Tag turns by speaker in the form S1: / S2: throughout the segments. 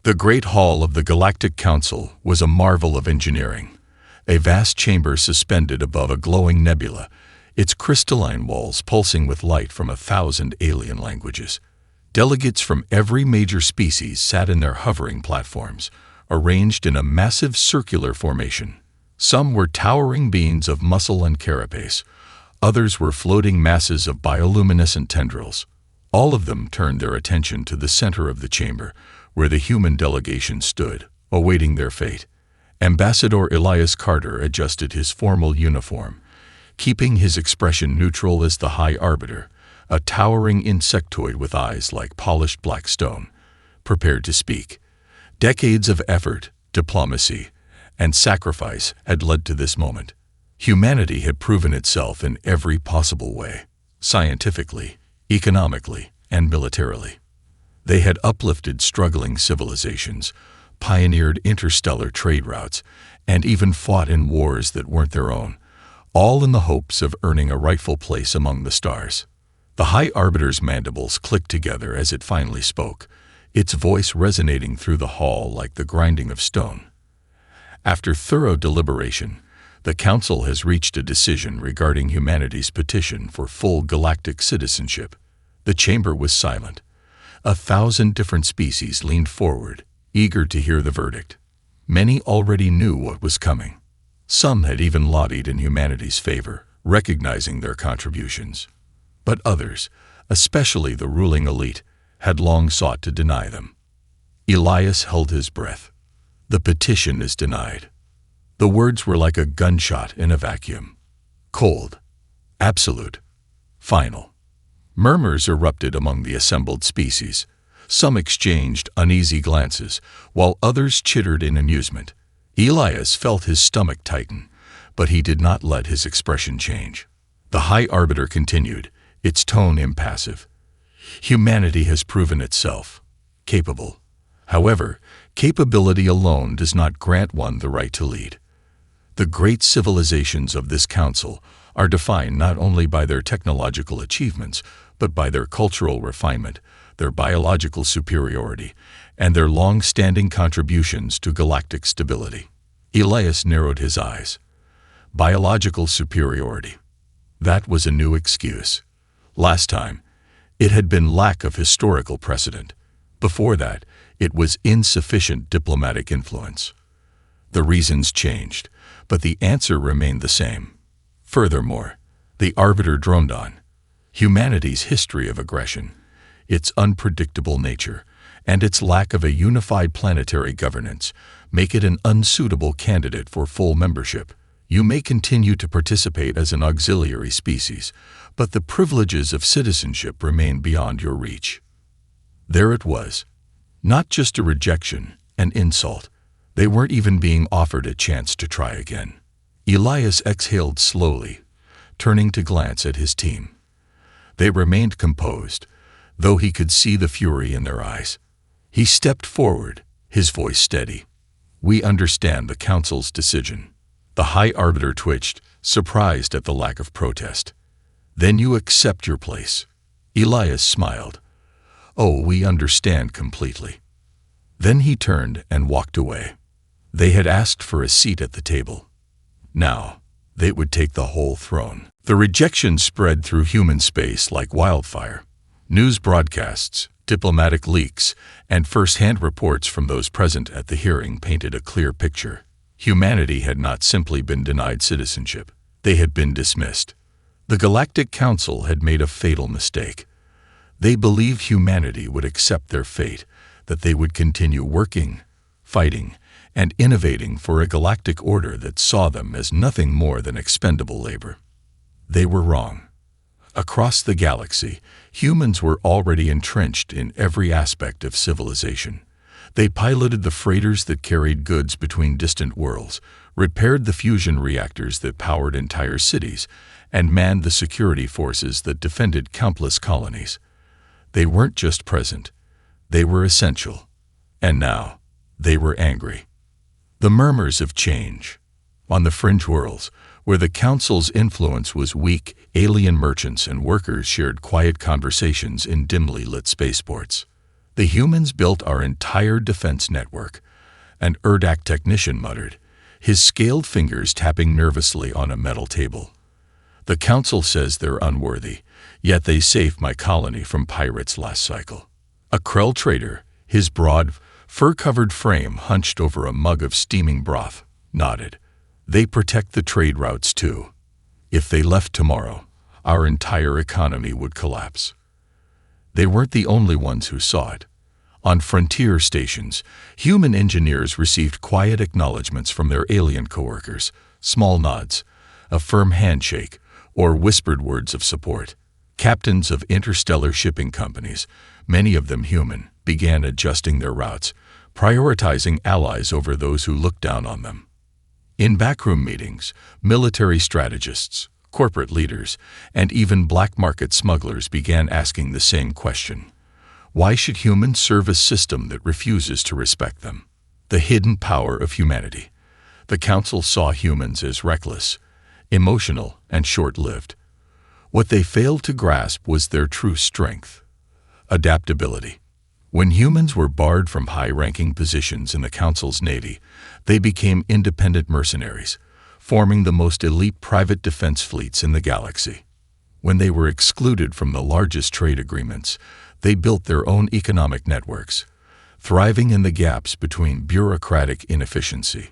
S1: The Great Hall of the Galactic Council was a marvel of engineering, a vast chamber suspended above a glowing nebula, its crystalline walls pulsing with light from 1,000 alien languages. Delegates from every major species sat in their hovering platforms, arranged in a massive circular formation. Some were towering beings of muscle and carapace, others were floating masses of bioluminescent tendrils. All of them turned their attention to the center of the chamber, where the human delegation stood, awaiting their fate. Ambassador Elias Carter adjusted his formal uniform, keeping his expression neutral as the High Arbiter, a towering insectoid with eyes like polished black stone, prepared to speak. Decades of effort, diplomacy, and sacrifice had led to this moment. Humanity had proven itself in every possible way, scientifically, economically, and militarily. They had uplifted struggling civilizations, pioneered interstellar trade routes, and even fought in wars that weren't their own, all in the hopes of earning a rightful place among the stars. The High Arbiter's mandibles clicked together as it finally spoke, its voice resonating through the hall like the grinding of stone. After thorough deliberation, the Council has reached a decision regarding humanity's petition for full galactic citizenship. The chamber was silent. 1,000 different species leaned forward, eager to hear the verdict. Many already knew what was coming. Some had even lobbied in humanity's favor, recognizing their contributions. But others, especially the ruling elite, had long sought to deny them. Elias held his breath. The petition is denied. The words were like a gunshot in a vacuum. Cold. Absolute. Final. Murmurs erupted among the assembled species. Some exchanged uneasy glances, while others chittered in amusement. Elias felt his stomach tighten, but he did not let his expression change. The High Arbiter continued, its tone impassive. Humanity has proven itself capable. However, capability alone does not grant one the right to lead. The great civilizations of this council are defined not only by their technological achievements, but by their cultural refinement, their biological superiority, and their long-standing contributions to galactic stability. Elias narrowed his eyes. Biological superiority. That was a new excuse. Last time, it had been lack of historical precedent. Before that, it was insufficient diplomatic influence. The reasons changed, but the answer remained the same. Furthermore, the Arbiter droned on. Humanity's history of aggression, its unpredictable nature, and its lack of a unified planetary governance make it an unsuitable candidate for full membership. You may continue to participate as an auxiliary species, but the privileges of citizenship remain beyond your reach. There it was. Not just a rejection, an insult. They weren't even being offered a chance to try again. Elias exhaled slowly, turning to glance at his team. They remained composed, though he could see the fury in their eyes. He stepped forward, his voice steady. We understand the Council's decision. The High Arbiter twitched, surprised at the lack of protest. Then you accept your place. Elias smiled. Oh, we understand completely. Then he turned and walked away. They had asked for a seat at the table. Now, they would take the whole throne. The rejection spread through human space like wildfire. News broadcasts, diplomatic leaks, and first-hand reports from those present at the hearing painted a clear picture. Humanity had not simply been denied citizenship. They had been dismissed. The Galactic Council had made a fatal mistake. They believed humanity would accept their fate, that they would continue working, fighting, and innovating for a galactic order that saw them as nothing more than expendable labor. They were wrong. Across the galaxy, humans were already entrenched in every aspect of civilization. They piloted the freighters that carried goods between distant worlds, repaired the fusion reactors that powered entire cities, and manned the security forces that defended countless colonies. They weren't just present, they were essential. And now, they were angry. The murmurs of change. On the fringe worlds, where the Council's influence was weak, alien merchants and workers shared quiet conversations in dimly lit spaceports. The humans built our entire defense network, an Urdak technician muttered, his scaled fingers tapping nervously on a metal table. The council says they're unworthy, yet they saved my colony from pirates last cycle. A Krell trader, his broad, fur-covered frame hunched over a mug of steaming broth, nodded. They protect the trade routes too. If they left tomorrow, our entire economy would collapse. They weren't the only ones who saw it. On frontier stations, human engineers received quiet acknowledgments from their alien coworkers, small nods, a firm handshake, or whispered words of support. Captains of interstellar shipping companies, many of them human, began adjusting their routes, prioritizing allies over those who looked down on them. In backroom meetings, military strategists, corporate leaders, and even black market smugglers began asking the same question. Why should humans serve a system that refuses to respect them? The hidden power of humanity. The council saw humans as reckless, emotional, and short-lived. What they failed to grasp was their true strength: adaptability. When humans were barred from high-ranking positions in the council's navy, they became independent mercenaries, forming the most elite private defense fleets in the galaxy. When they were excluded from the largest trade agreements, they built their own economic networks, thriving in the gaps between bureaucratic inefficiency.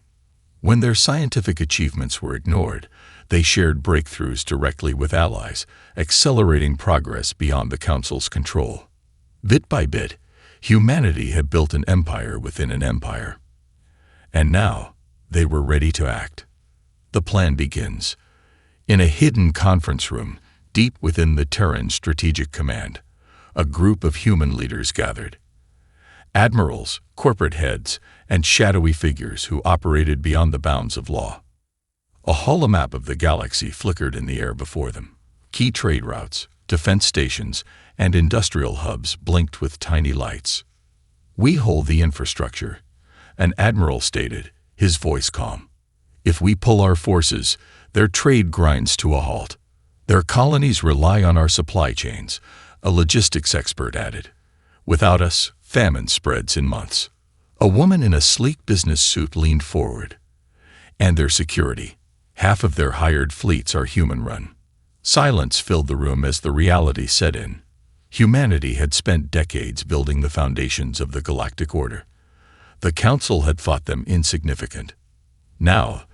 S1: When their scientific achievements were ignored, they shared breakthroughs directly with allies, accelerating progress beyond the Council's control. Bit by bit, humanity had built an empire within an empire. And now, they were ready to act. The plan begins. In a hidden conference room, deep within the Terran Strategic Command, a group of human leaders gathered. Admirals, corporate heads, and shadowy figures who operated beyond the bounds of law. A holomap of the galaxy flickered in the air before them. Key trade routes, defense stations, and industrial hubs blinked with tiny lights. "We hold the infrastructure," an admiral stated, his voice calm. "If we pull our forces, their trade grinds to a halt. Their colonies rely on our supply chains," a logistics expert added. "Without us, famine spreads in months." A woman in a sleek business suit leaned forward. "And their security. Half of their hired fleets are human-run." Silence filled the room as the reality set in. Humanity had spent decades building the foundations of the galactic order. The Council had thought them insignificant. Now,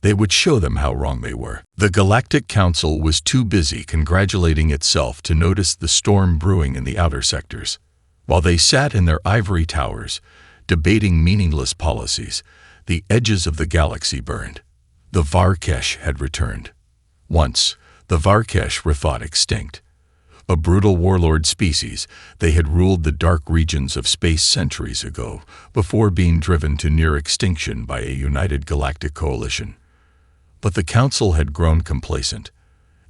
S1: they would show them how wrong they were. The Galactic Council was too busy congratulating itself to notice the storm brewing in the outer sectors. While they sat in their ivory towers, debating meaningless policies, the edges of the galaxy burned. The Varkesh had returned. Once, the Varkesh were thought extinct. A brutal warlord species, they had ruled the dark regions of space centuries ago, before being driven to near extinction by a united galactic coalition. But the Council had grown complacent.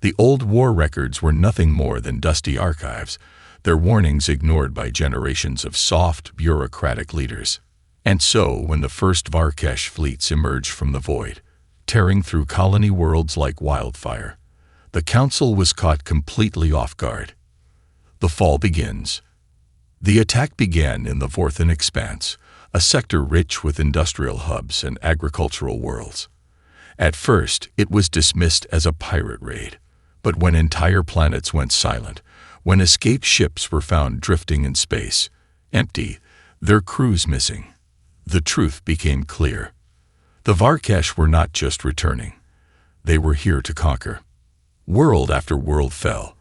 S1: The old war records were nothing more than dusty archives, their warnings ignored by generations of soft, bureaucratic leaders. And so, when the first Varkesh fleets emerged from the void, tearing through colony worlds like wildfire, the Council was caught completely off guard. The fall begins. The attack began in the Vorthan Expanse, a sector rich with industrial hubs and agricultural worlds. At first, it was dismissed as a pirate raid, but when entire planets went silent, when escaped ships were found drifting in space, empty, their crews missing, the truth became clear. The Varkesh were not just returning. They were here to conquer. World after world fell.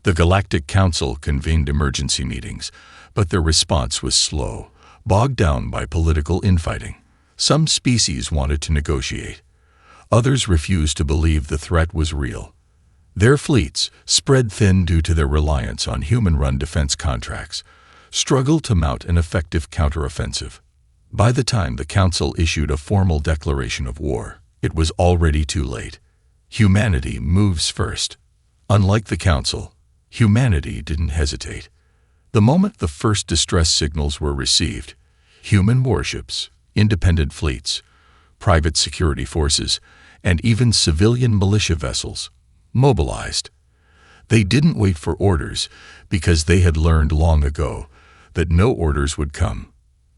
S1: The Galactic Council convened emergency meetings, but their response was slow, bogged down by political infighting. Some species wanted to negotiate. Others refused to believe the threat was real. Their fleets, spread thin due to their reliance on human-run defense contracts, struggled to mount an effective counteroffensive. By the time the Council issued a formal declaration of war, it was already too late. Humanity moves first. Unlike the Council, humanity didn't hesitate. The moment the first distress signals were received, human warships, independent fleets, private security forces, and even civilian militia vessels mobilized. They didn't wait for orders because they had learned long ago that no orders would come.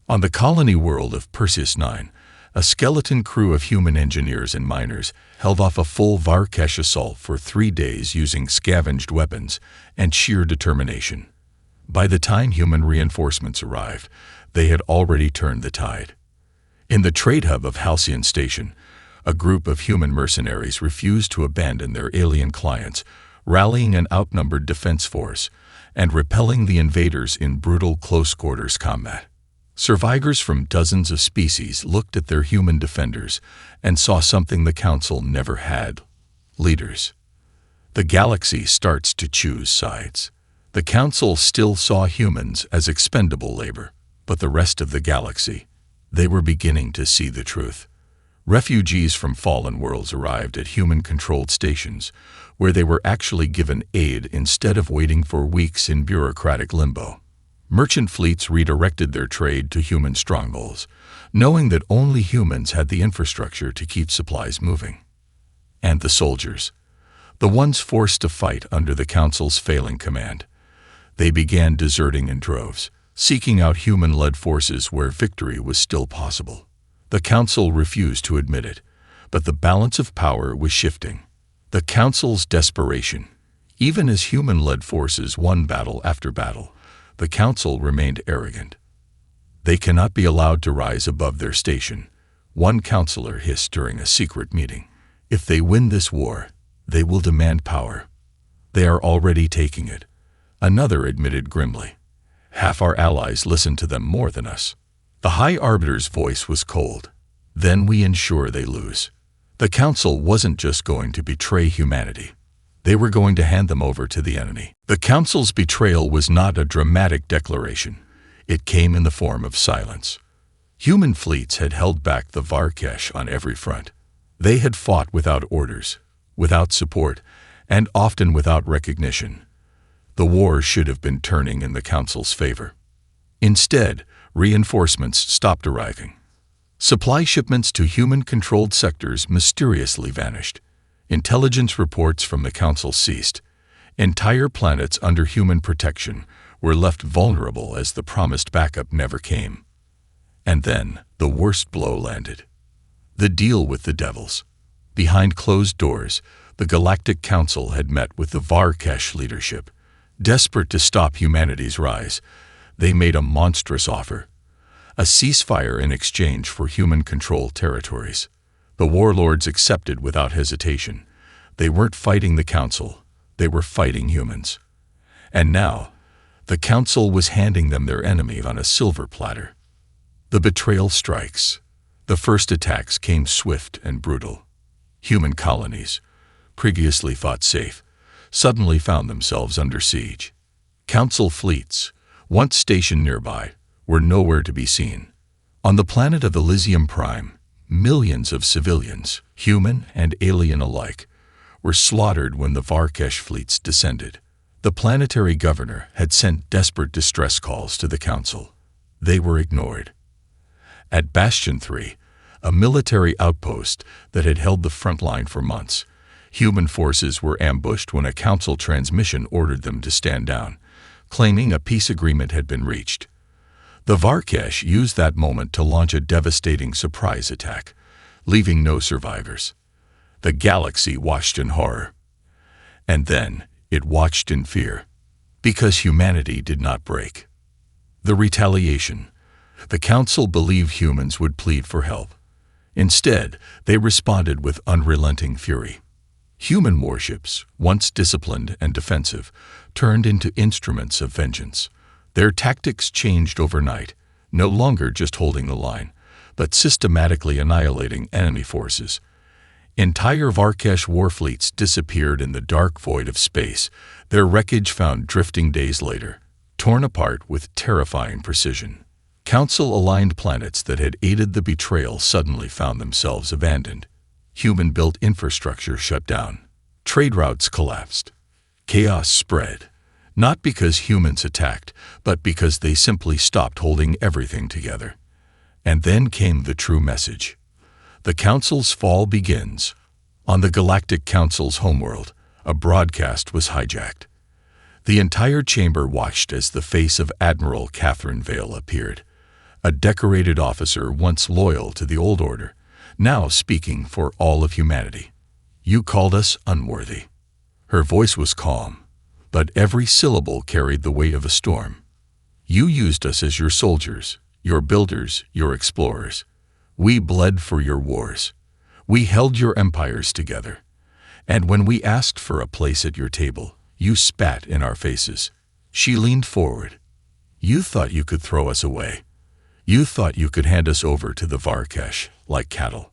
S1: On the colony world of Perseus 9, a skeleton crew of human engineers and miners held off a full Varkesh assault for 3 days using scavenged weapons and sheer determination. By the time human reinforcements arrived, they had already turned the tide. In the trade hub of Halcyon Station, a group of human mercenaries refused to abandon their alien clients, rallying an outnumbered defense force and repelling the invaders in brutal close-quarters combat. Survivors from dozens of species looked at their human defenders and saw something the Council never had: leaders. The galaxy starts to choose sides. The Council still saw humans as expendable labor, but the rest of the galaxy, they were beginning to see the truth. Refugees from fallen worlds arrived at human-controlled stations, where they were actually given aid instead of waiting for weeks in bureaucratic limbo. Merchant fleets redirected their trade to human strongholds, knowing that only humans had the infrastructure to keep supplies moving. And the soldiers, the ones forced to fight under the Council's failing command, they began deserting in droves, seeking out human-led forces where victory was still possible. The Council refused to admit it, but the balance of power was shifting. The Council's desperation, even as human-led forces won battle after battle, the Council remained arrogant. They cannot be allowed to rise above their station, one counselor hissed during a secret meeting. If they win this war, they will demand power. They are already taking it, another admitted grimly. Half our allies listen to them more than us. The High Arbiter's voice was cold. Then we ensure they lose. The Council wasn't just going to betray humanity. They were going to hand them over to the enemy. The Council's betrayal was not a dramatic declaration. It came in the form of silence. Human fleets had held back the Varkesh on every front. They had fought without orders, without support, and often without recognition. The war should have been turning in the Council's favor. Instead, reinforcements stopped arriving. Supply shipments to human-controlled sectors mysteriously vanished. Intelligence reports from the Council ceased. Entire planets under human protection were left vulnerable as the promised backup never came. And then, the worst blow landed. The deal with the devils. Behind closed doors, the Galactic Council had met with the Varkesh leadership. Desperate to stop humanity's rise, they made a monstrous offer: a ceasefire in exchange for human-controlled territories. The warlords accepted without hesitation. They weren't fighting the Council, they were fighting humans. And now, the Council was handing them their enemy on a silver platter. The betrayal strikes. The first attacks came swift and brutal. Human colonies, previously thought safe, suddenly found themselves under siege. Council fleets, once stationed nearby, were nowhere to be seen. On the planet of Elysium Prime, millions of civilians, human and alien alike, were slaughtered when the Varkesh fleets descended. The planetary governor had sent desperate distress calls to the Council. They were ignored. At Bastion 3, a military outpost that had held the front line for months, human forces were ambushed when a Council transmission ordered them to stand down, claiming a peace agreement had been reached. The Varkesh used that moment to launch a devastating surprise attack, leaving no survivors. The galaxy watched in horror. And then, it watched in fear, because humanity did not break. The retaliation. The Council believed humans would plead for help. Instead, they responded with unrelenting fury. Human warships, once disciplined and defensive, turned into instruments of vengeance. Their tactics changed overnight, no longer just holding the line, but systematically annihilating enemy forces. Entire Varkesh warfleets disappeared in the dark void of space, their wreckage found drifting days later, torn apart with terrifying precision. Council-aligned planets that had aided the betrayal suddenly found themselves abandoned. Human-built infrastructure shut down. Trade routes collapsed. Chaos spread, not because humans attacked, but because they simply stopped holding everything together. And then came the true message. The Council's fall begins. On the Galactic Council's homeworld, a broadcast was hijacked. The entire chamber watched as the face of Admiral Catherine Vale appeared, a decorated officer once loyal to the old order, now speaking for all of humanity. "You called us unworthy." Her voice was calm, but every syllable carried the weight of a storm. "You used us as your soldiers, your builders, your explorers. We bled for your wars. We held your empires together. And when we asked for a place at your table, you spat in our faces." She leaned forward. "You thought you could throw us away. You thought you could hand us over to the Varkesh like cattle."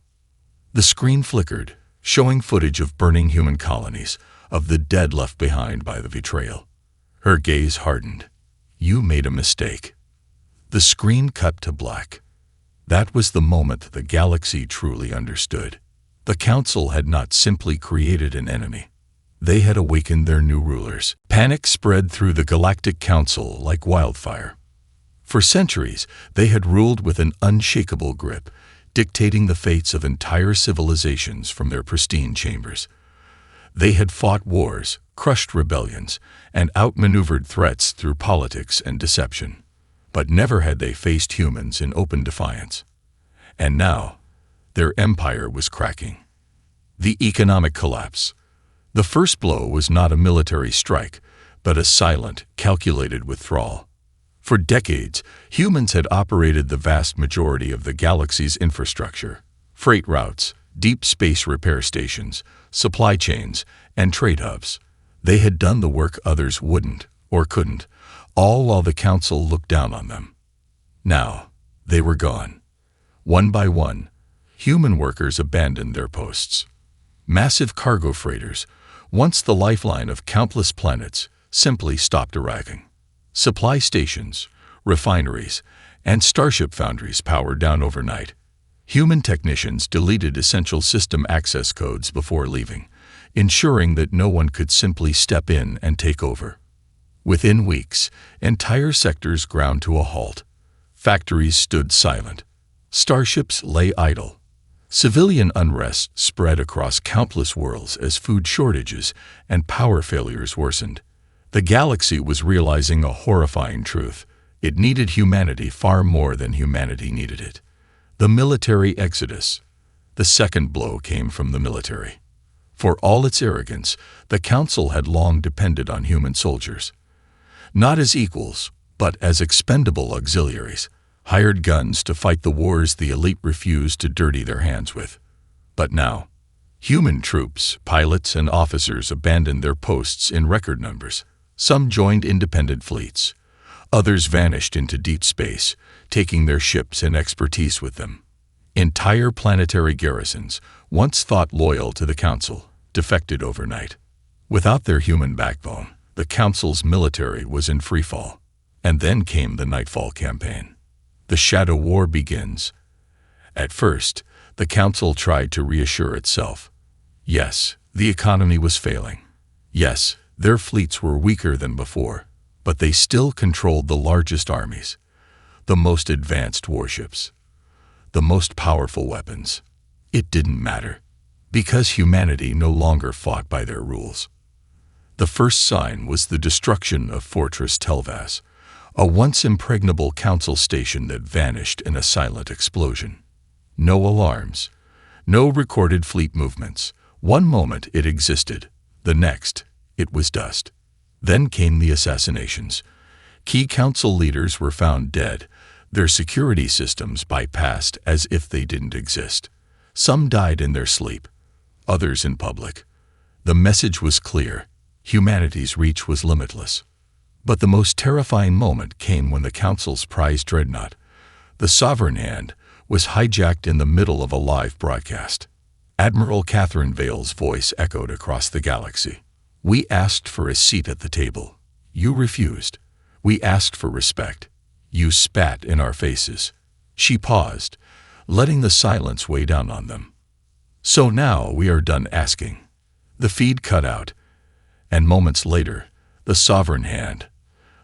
S1: The screen flickered, showing footage of burning human colonies, of the dead left behind by the betrayal. Her gaze hardened. "You made a mistake." The screen cut to black. That was the moment the galaxy truly understood. The Council had not simply created an enemy. They had awakened their new rulers. Panic spread through the Galactic Council like wildfire. For centuries, they had ruled with an unshakable grip, dictating the fates of entire civilizations from their pristine chambers. They had fought wars, crushed rebellions, and outmaneuvered threats through politics and deception. But never had they faced humans in open defiance. And now, their empire was cracking. The economic collapse. The first blow was not a military strike, but a silent, calculated withdrawal. For decades, humans had operated the vast majority of the galaxy's infrastructure: freight routes, deep space repair stations, supply chains, and trade hubs. They had done the work others wouldn't or couldn't, all while the Council looked down on them. Now, they were gone. One by one, human workers abandoned their posts. Massive cargo freighters, once the lifeline of countless planets, simply stopped arriving. Supply stations, refineries, and starship foundries powered down overnight. Human technicians deleted essential system access codes before leaving, ensuring that no one could simply step in and take over. Within weeks, entire sectors ground to a halt. Factories stood silent. Starships lay idle. Civilian unrest spread across countless worlds as food shortages and power failures worsened. The galaxy was realizing a horrifying truth. It needed humanity far more than humanity needed it. The military exodus. The second blow came from the military. For all its arrogance, the Council had long depended on human soldiers. Not as equals, but as expendable auxiliaries, hired guns to fight the wars the elite refused to dirty their hands with. But now, human troops, pilots, and officers abandoned their posts in record numbers. Some joined independent fleets. Others vanished into deep space, taking their ships and expertise with them. Entire planetary garrisons, once thought loyal to the Council, defected overnight. Without their human backbone, the Council's military was in freefall. And then came the Nightfall campaign. The Shadow War begins. At first, the Council tried to reassure itself. Yes, the economy was failing. Yes, their fleets were weaker than before, but they still controlled the largest armies, the most advanced warships, the most powerful weapons. It didn't matter, because humanity no longer fought by their rules. The first sign was the destruction of Fortress Telvas, a once impregnable Council station that vanished in a silent explosion. No alarms, no recorded fleet movements. One moment it existed, the next it was dust. Then came the assassinations. Key Council leaders were found dead, their security systems bypassed as if they didn't exist. Some died in their sleep, others in public. The message was clear: humanity's reach was limitless. But the most terrifying moment came when the Council's prized dreadnought, the Sovereign Hand, was hijacked in the middle of a live broadcast. Admiral Catherine Vale's voice echoed across the galaxy. "We asked for a seat at the table. You refused. We asked for respect. You spat in our faces." She paused, letting the silence weigh down on them. "So now we are done asking." The feed cut out, and moments later, the Sovereign Hand,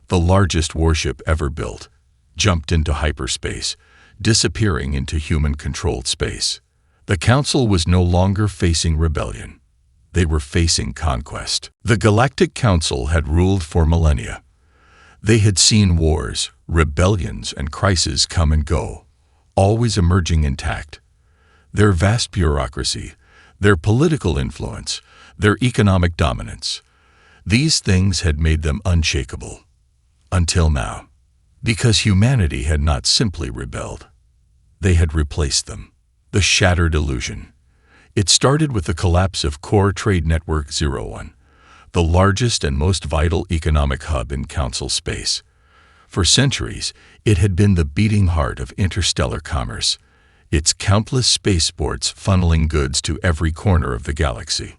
S1: the largest warship ever built, jumped into hyperspace, disappearing into human-controlled space. The Council was no longer facing rebellion. They were facing conquest. The Galactic Council had ruled for millennia. They had seen wars, rebellions, and crises come and go, always emerging intact. Their vast bureaucracy, their political influence, their economic dominance, these things had made them unshakable. Until now. Because humanity had not simply rebelled. They had replaced them. The shattered illusion. It started with the collapse of Core Trade Network 01, the largest and most vital economic hub in Council space. For centuries, it had been the beating heart of interstellar commerce, its countless spaceports funneling goods to every corner of the galaxy.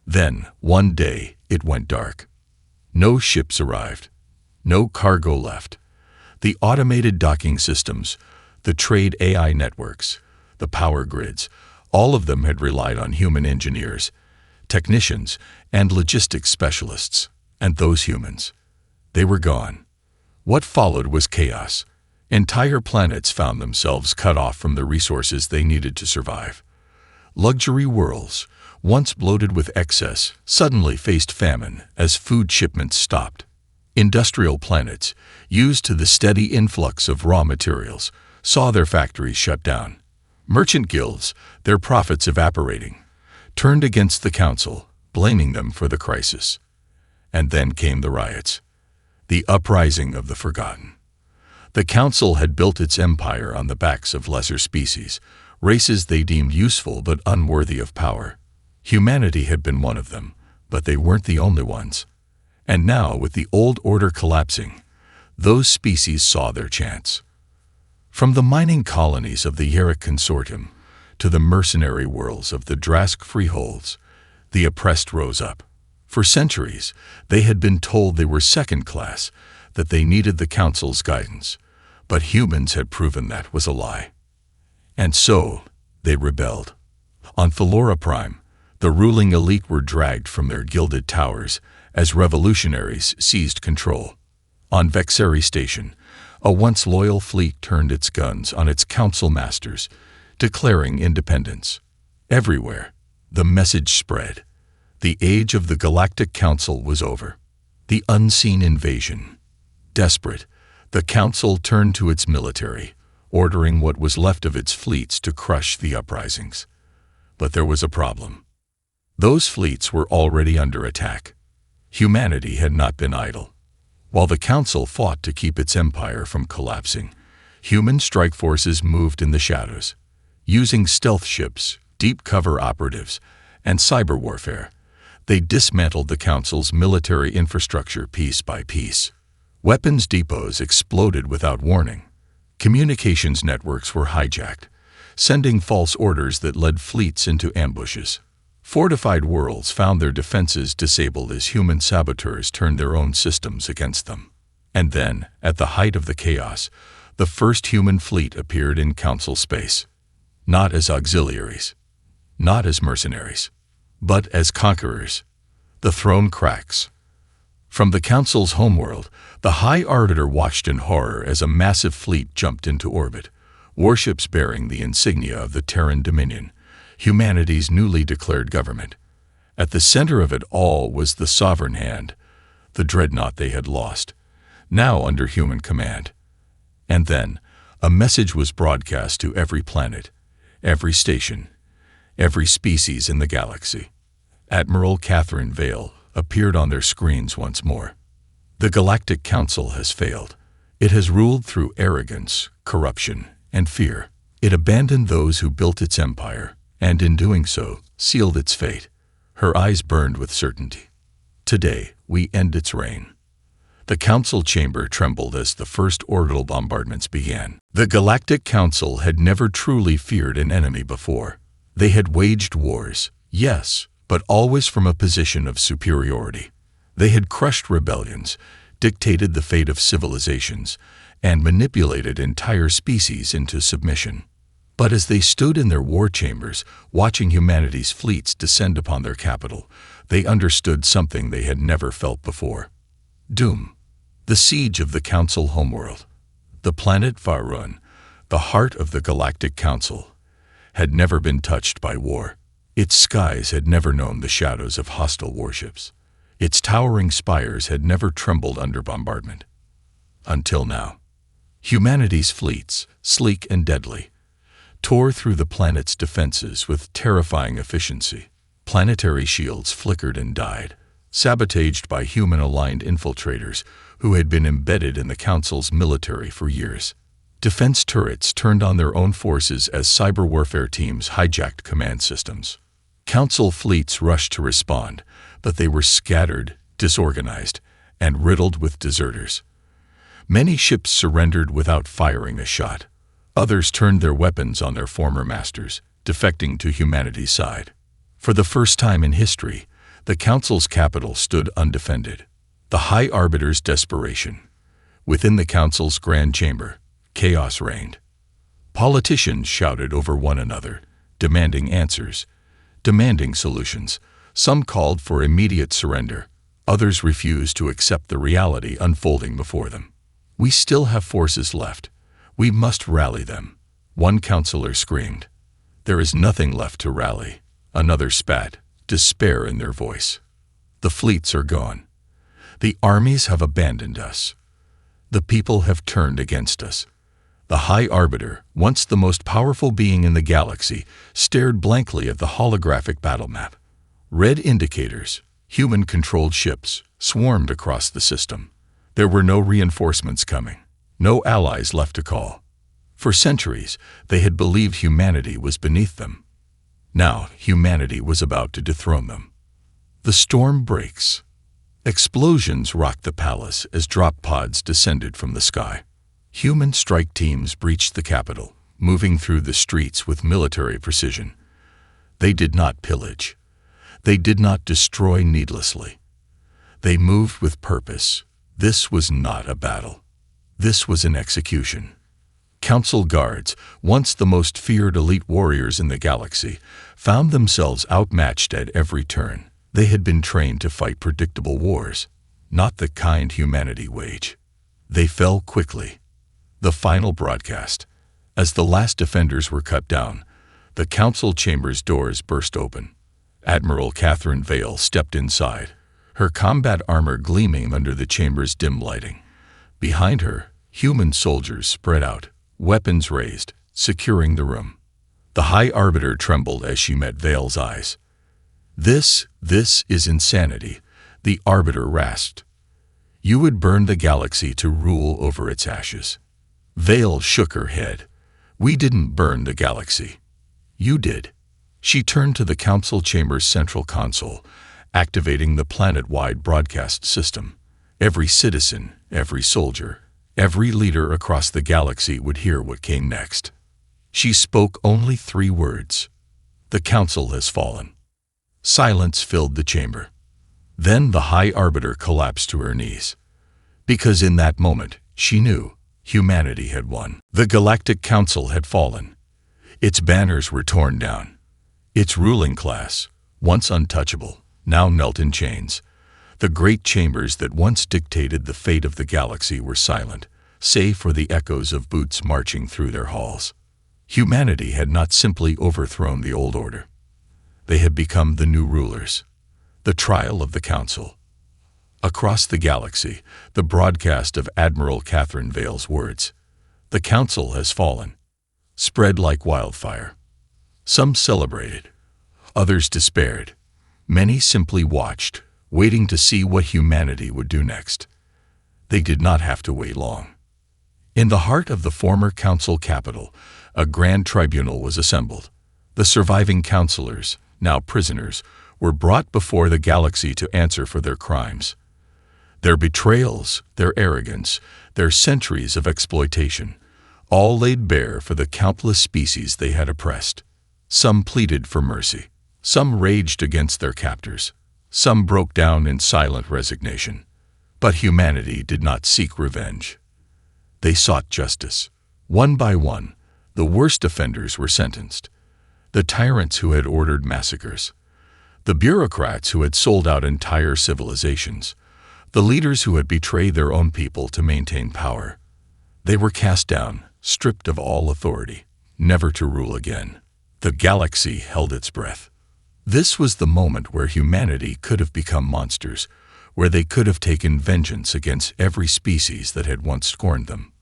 S1: Then, one day, it went dark. No ships arrived. No cargo left. The automated docking systems, the trade AI networks, the power grids, all of them had relied on human engineers, technicians, and logistics specialists. And those humans, they were gone. What followed was chaos. Entire planets found themselves cut off from the resources they needed to survive. Luxury worlds, once bloated with excess, suddenly faced famine as food shipments stopped. Industrial planets, used to the steady influx of raw materials, saw their factories shut down. Merchant guilds, their profits evaporating, turned against the Council, blaming them for the crisis. And then came the riots, the uprising of the forgotten. The Council had built its empire on the backs of lesser species, races they deemed useful but unworthy of power. Humanity had been one of them, but they weren't the only ones. And now, with the old order collapsing, those species saw their chance. From the mining colonies of the Yarick Consortium to the mercenary worlds of the Drask freeholds, the oppressed rose up. For centuries, they had been told they were second class, that they needed the Council's guidance, but humans had proven that was a lie. And so, they rebelled. On Thalora Prime, the ruling elite were dragged from their gilded towers as revolutionaries seized control. On Vexeri Station, a once loyal fleet turned its guns on its council masters, declaring independence. Everywhere, the message spread. The age of the Galactic Council was over. The unseen invasion. Desperate, the Council turned to its military, ordering what was left of its fleets to crush the uprisings. But there was a problem. Those fleets were already under attack. Humanity had not been idle. While the Council fought to keep its empire from collapsing, human strike forces moved in the shadows. Using stealth ships, deep cover operatives, and cyber warfare, they dismantled the Council's military infrastructure piece by piece. Weapons depots exploded without warning. Communications networks were hijacked, sending false orders that led fleets into ambushes. Fortified worlds found their defenses disabled as human saboteurs turned their own systems against them. And then, at the height of the chaos, the first human fleet appeared in Council space. Not as auxiliaries, not as mercenaries, but as conquerors. The throne cracks. From the Council's homeworld, the High Arbiter watched in horror as a massive fleet jumped into orbit, warships bearing the insignia of the Terran Dominion, humanity's newly declared government. At the center of it all was the Sovereign Hand, the dreadnought they had lost, now under human command. And then, a message was broadcast to every planet, every station, every species in the galaxy. Admiral Catherine Vale appeared on their screens once more. The Galactic Council has failed. It has ruled through arrogance, corruption, and fear. It abandoned those who built its empire, and in doing so, sealed its fate. Her eyes burned with certainty. Today, we end its reign. The Council chamber trembled as the first orbital bombardments began. The Galactic Council had never truly feared an enemy before. They had waged wars, yes, but always from a position of superiority. They had crushed rebellions, dictated the fate of civilizations, and manipulated entire species into submission. But as they stood in their war chambers, watching humanity's fleets descend upon their capital, they understood something they had never felt before. Doom. The siege of the Council homeworld. The planet Varun, the heart of the Galactic Council, had never been touched by war. Its skies had never known the shadows of hostile warships. Its towering spires had never trembled under bombardment. Until now. Humanity's fleets, sleek and deadly, tore through the planet's defenses with terrifying efficiency. Planetary shields flickered and died, sabotaged by human-aligned infiltrators who had been embedded in the Council's military for years. Defense turrets turned on their own forces as cyber warfare teams hijacked command systems. Council fleets rushed to respond, but they were scattered, disorganized, and riddled with deserters. Many ships surrendered without firing a shot. Others turned their weapons on their former masters, defecting to humanity's side. For the first time in history, the Council's capital stood undefended. The High Arbiter's desperation. Within the Council's grand chamber, chaos reigned. Politicians shouted over one another, demanding answers, demanding solutions. Some called for immediate surrender. Others refused to accept the reality unfolding before them. "We still have forces left. We must rally them," one councillor screamed. "There is nothing left to rally," another spat, despair in their voice. "The fleets are gone. The armies have abandoned us. The people have turned against us." The High Arbiter, once the most powerful being in the galaxy, stared blankly at the holographic battle map. Red indicators, human-controlled ships, swarmed across the system. There were no reinforcements coming, no allies left to call. For centuries, they had believed humanity was beneath them. Now, humanity was about to dethrone them. The storm breaks. Explosions rocked the palace as drop pods descended from the sky. Human strike teams breached the capital, moving through the streets with military precision. They did not pillage. They did not destroy needlessly. They moved with purpose. This was not a battle. This was an execution. Council guards, once the most feared elite warriors in the galaxy, found themselves outmatched at every turn. They had been trained to fight predictable wars, not the kind humanity wage. They fell quickly. The final broadcast. As the last defenders were cut down, the council chamber's doors burst open. Admiral Catherine Vale stepped inside, her combat armor gleaming under the chamber's dim lighting. Behind her, human soldiers spread out, weapons raised, securing the room. The High Arbiter trembled as she met Vale's eyes. This is insanity," the Arbiter rasped. "You would burn the galaxy to rule over its ashes." Vale shook her head. "We didn't burn the galaxy. You did." She turned to the council chamber's central console, activating the planet-wide broadcast system. Every citizen, every soldier, every leader across the galaxy would hear what came next. She spoke only 3 words. "The council has fallen." Silence filled the chamber. Then the High Arbiter collapsed to her knees. Because in that moment, she knew humanity had won. The Galactic Council had fallen. Its banners were torn down. Its ruling class, once untouchable, now knelt in chains. The great chambers that once dictated the fate of the galaxy were silent, save for the echoes of boots marching through their halls. Humanity had not simply overthrown the old order. They had become the new rulers. The trial of the council. Across the galaxy, the broadcast of Admiral Catherine Vale's words, "The council has fallen," spread like wildfire. Some celebrated. Others despaired. Many simply watched, waiting to see what humanity would do next. They did not have to wait long. In the heart of the former council capital, a grand tribunal was assembled. The surviving councillors, now prisoners, were brought before the galaxy to answer for their crimes. Their betrayals, their arrogance, their centuries of exploitation, all laid bare for the countless species they had oppressed. Some pleaded for mercy. Some raged against their captors. Some broke down in silent resignation. But humanity did not seek revenge. They sought justice. One by one, the worst offenders were sentenced. The tyrants who had ordered massacres. The bureaucrats who had sold out entire civilizations. The leaders who had betrayed their own people to maintain power. They were cast down, stripped of all authority, never to rule again. The galaxy held its breath. This was the moment where humanity could have become monsters, where they could have taken vengeance against every species that had once scorned them.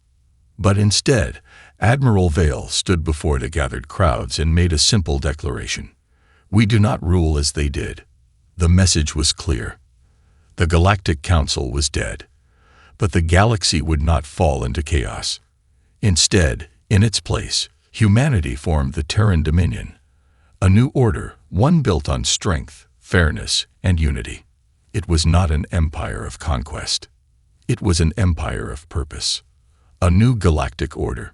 S1: But instead, Admiral Vale stood before the gathered crowds and made a simple declaration. "We do not rule as they did." The message was clear. The Galactic Council was dead. But the galaxy would not fall into chaos. Instead, in its place, humanity formed the Terran Dominion, a new order, one built on strength, fairness, and unity. It was not an empire of conquest. It was an empire of purpose. A new galactic order.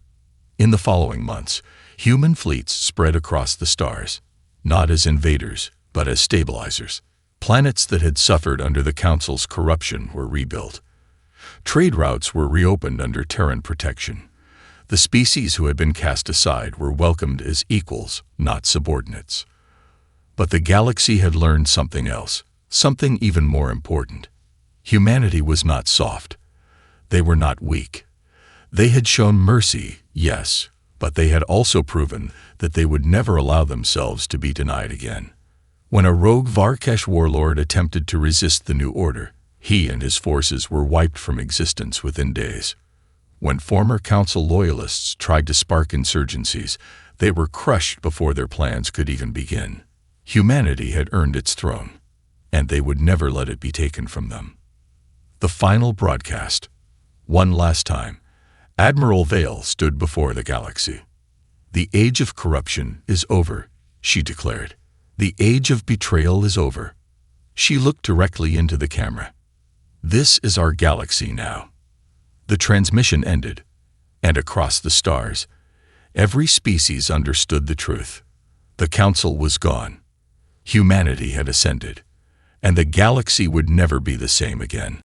S1: In the following months, human fleets spread across the stars, not as invaders, but as stabilizers. Planets that had suffered under the Council's corruption were rebuilt. Trade routes were reopened under Terran protection. The species who had been cast aside were welcomed as equals, not subordinates. But the galaxy had learned something else, something even more important. Humanity was not soft. They were not weak. They had shown mercy, yes, but they had also proven that they would never allow themselves to be denied again. When a rogue Varkesh warlord attempted to resist the new order, he and his forces were wiped from existence within days. When former Council loyalists tried to spark insurgencies, they were crushed before their plans could even begin. Humanity had earned its throne, and they would never let it be taken from them. The final broadcast. One last time, Admiral Vale stood before the galaxy. "The age of corruption is over," she declared. "The age of betrayal is over." She looked directly into the camera. "This is our galaxy now." The transmission ended, and across the stars, every species understood the truth. The Council was gone. Humanity had ascended, and the galaxy would never be the same again.